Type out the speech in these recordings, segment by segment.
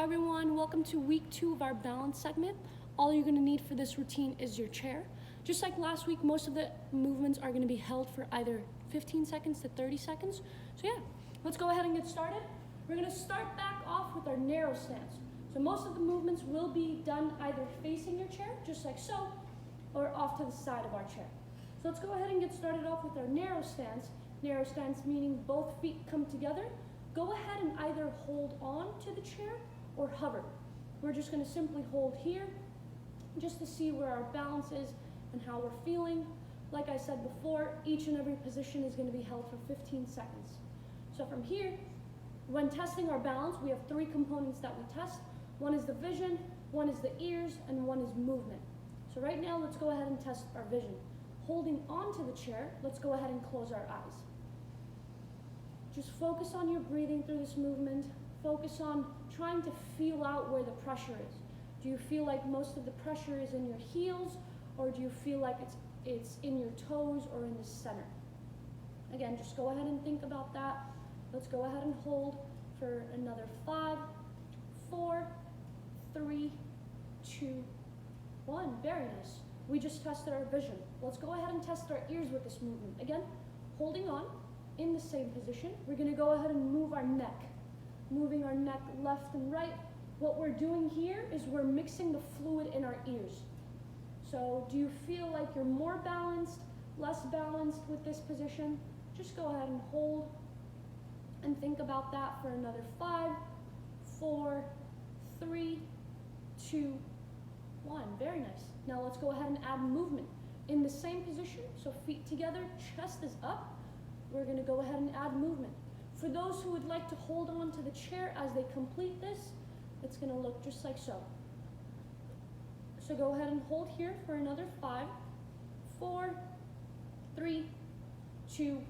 Hi everyone, welcome to week 2 of our balance segment. All you're going to need for this routine is your chair. Just like last week, most of the movements are going to be held for either 15 seconds to 30 seconds. So yeah, let's go ahead and get started. We're going to start back off with our narrow stance. So most of the movements will be done either facing your chair, just like so, or off to the side of our chair. So let's go ahead and get started off with our narrow stance. Narrow stance meaning both feet come together. Go ahead and either hold on to the chair or hover. We're just going to simply hold here just to see where our balance is and how we're feeling. Like I said before, each and every position is going to be held for 15 seconds. So from here, when testing our balance, we have 3 components that we test. One is the vision, one is the ears, and one is movement. So right now, let's go ahead and test our vision. Holding onto the chair, let's go ahead and close our eyes. Just focus on your breathing through this movement. Focus on trying to feel out where the pressure is. Do you feel like most of the pressure is in your heels, or do you feel like it's in your toes or in the center? Again, just go ahead and think about that. Let's go ahead and hold for another 5, 4, 3, 2, 1. Very nice. We just tested our vision. Let's go ahead and test our ears with this movement. Again, holding on in the same position. We're going to go ahead and move our neck. Moving our neck left and right. What we're doing here is we're mixing the fluid in our ears. So do you feel like you're more balanced, less balanced with this position? Just go ahead and hold and think about that for another 5, 4, 3, 2, 1. Very nice. Now let's go ahead and add movement. In the same position, so feet together, chest is up. We're going to go ahead and add movement. For those who would like to hold on to the chair as they complete this, it's going to look just like so. So go ahead and hold here for another 5, 4, 3, 2,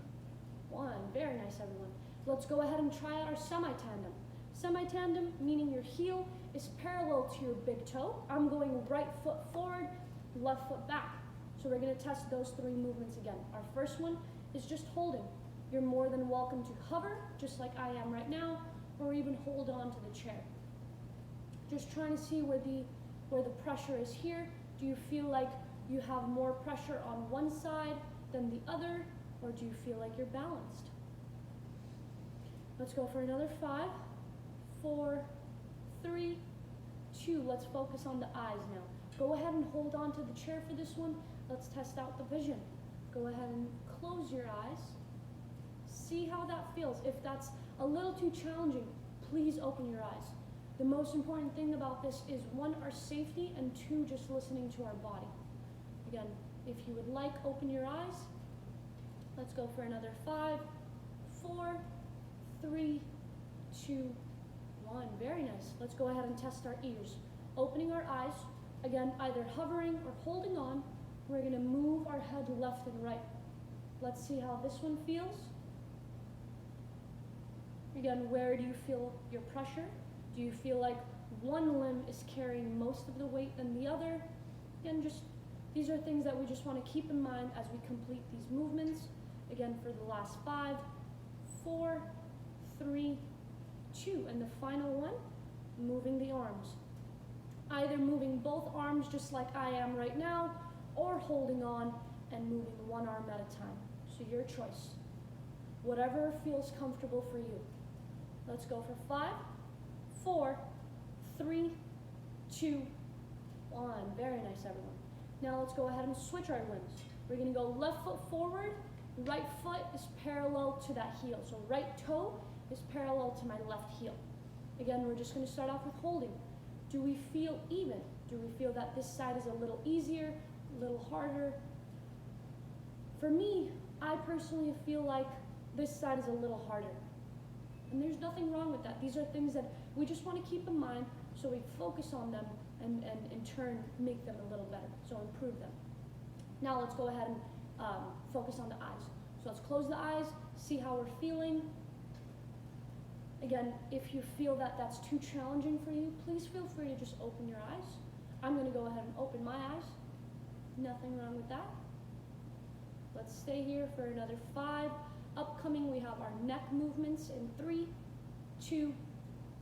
1. Very nice, everyone. Let's go ahead and try out our semi-tandem. Semi-tandem meaning your heel is parallel to your big toe. I'm going right foot forward, left foot back. So we're going to test those 3 movements again. Our first one is just holding. You're more than welcome to hover, just like I am right now, or even hold on to the chair. Just trying to see where the pressure is here. Do you feel like you have more pressure on one side than the other, or do you feel like you're balanced? Let's go for another 5, 4, 3, 2. Let's focus on the eyes now. Go ahead and hold on to the chair for this one. Let's test out the vision. Go ahead and close your eyes. See how that feels. If that's a little too challenging, please open your eyes. The most important thing about this is 1, our safety, and 2, just listening to our body. Again, if you would like, open your eyes. Let's go for another 5, 4, 3, 2, 1. Very nice. Let's go ahead and test our ears. Opening our eyes, again, either hovering or holding on. We're going to move our head left and right. Let's see how this one feels. Again, where do you feel your pressure? Do you feel like one limb is carrying most of the weight than the other? Again, these are things that we just want to keep in mind as we complete these movements. Again, for the last 5, 4, 3, 2. And the final one, moving the arms. Either moving both arms just like I am right now, or holding on and moving one arm at a time. So your choice. Whatever feels comfortable for you. Let's go for 5, 4, 3, 2, 1. Very nice, everyone. Now let's go ahead and switch our limbs. We're going to go left foot forward. Right foot is parallel to that heel. So right toe is parallel to my left heel. Again, we're just going to start off with holding. Do we feel even? Do we feel that this side is a little easier, a little harder? For me, I personally feel like this side is a little harder. And there's nothing wrong with that. These are things that we just want to keep in mind so we focus on them and in turn make them a little better, so improve them. Now let's go ahead and focus on the eyes. So let's close the eyes, see how we're feeling. Again, if you feel that that's too challenging for you, please feel free to just open your eyes. I'm going to go ahead and open my eyes. Nothing wrong with that. Let's stay here for another 5. Upcoming, we have our neck movements in 3, 2,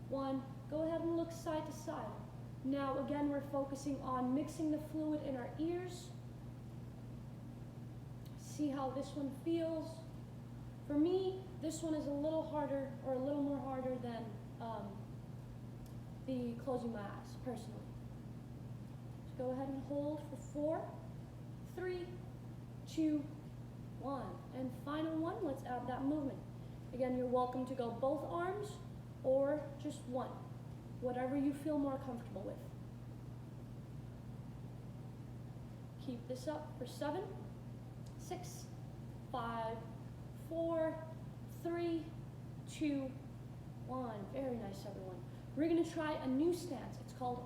1. Go ahead and look side to side. Now again, we're focusing on mixing the fluid in our ears. See how this one feels. For me, this one is a little harder, or a little more harder than the closing my eyes, personally. So go ahead and hold for 4, 3, 2, 1. And final one, let's add that movement. Again, you're welcome to go both arms or just one, whatever you feel more comfortable with. Keep this up for 7, 6, 5, 4, 3, 2, 1. Very nice, everyone. We're going to try a new stance. It's called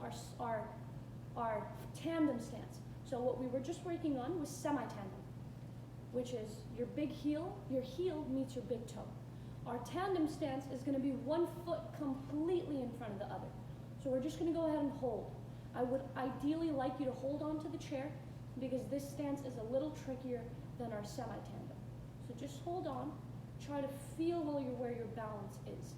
our tandem stance. So what we were just working on was semi-tandem, which is your big heel, your heel meets your big toe. Our tandem stance is going to be one foot completely in front of the other. So we're just going to go ahead and hold. I would ideally like you to hold on to the chair because this stance is a little trickier than our semi-tandem. So just hold on. Try to feel where your balance is.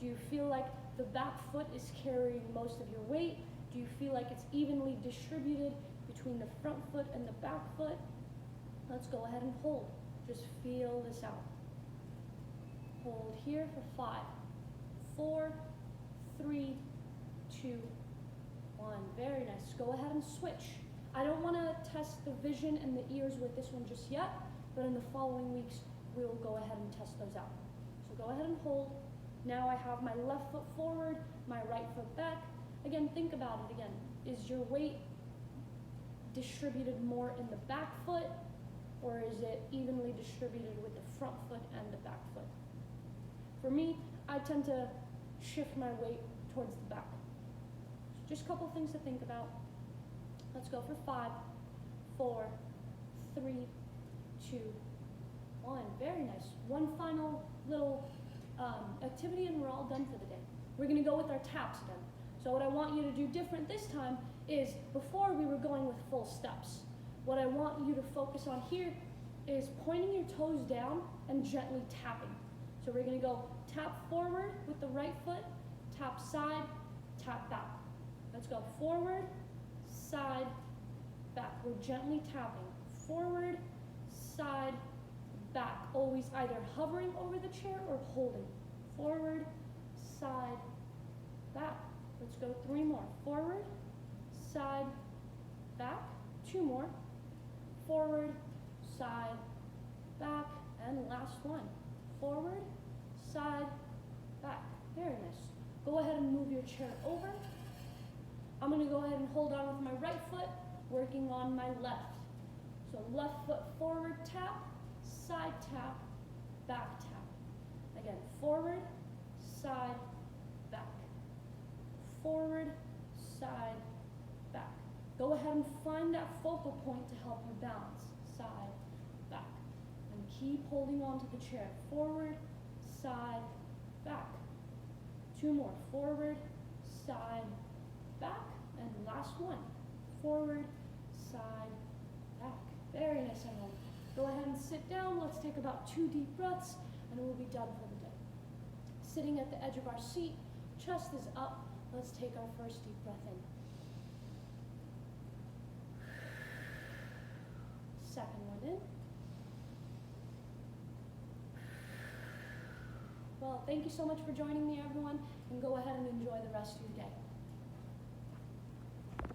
Do you feel like the back foot is carrying most of your weight? Do you feel like it's evenly distributed between the front foot and the back foot? Let's go ahead and hold. Just feel this out. Hold here for 5, 4, 3, 2, 1. Very nice. Go ahead and switch. I don't want to test the vision and the ears with this one just yet, but in the following weeks, we'll go ahead and test those out. So go ahead and hold. Now I have my left foot forward, my right foot back. Again, think about it again. Is your weight distributed more in the back foot, or is it evenly distributed with the front foot and the back foot? For me, I tend to shift my weight towards the back. So just a couple things to think about. Let's go for 5, 4, 3, 2, 1. Very nice. One final little activity and we're all done for the day. We're going to go with our taps again. So what I want you to do different this time is, before we were going with full steps. What I want you to focus on here is pointing your toes down and gently tapping. So we're going to go tap forward with the right foot, tap side, tap back. Let's go forward, side, back. We're gently tapping. Forward, side, back. Always either hovering over the chair or holding. Forward, side, back. Let's go 3 more. Forward, side, back. 2 more. Forward, side, back. And last one. Forward, side, back. Very nice. Go ahead and move your chair over. I'm going to go ahead and hold on with my right foot, working on my left. So left foot forward tap, side tap, back tap. Again, forward, side, back. Forward, side, back. Go ahead and find that focal point to help you balance. Side, back. And keep holding on to the chair. Forward, side, back. 2 more. Forward, side, back. And last one. Forward, side, back. Very nice, everyone. Go ahead and sit down. Let's take about 2 deep breaths and we'll be done for the day. Sitting at the edge of our seat, chest is up. Let's take our first deep breath in. Second one in. Well, thank you so much for joining me, everyone, and go ahead and enjoy the rest of your day.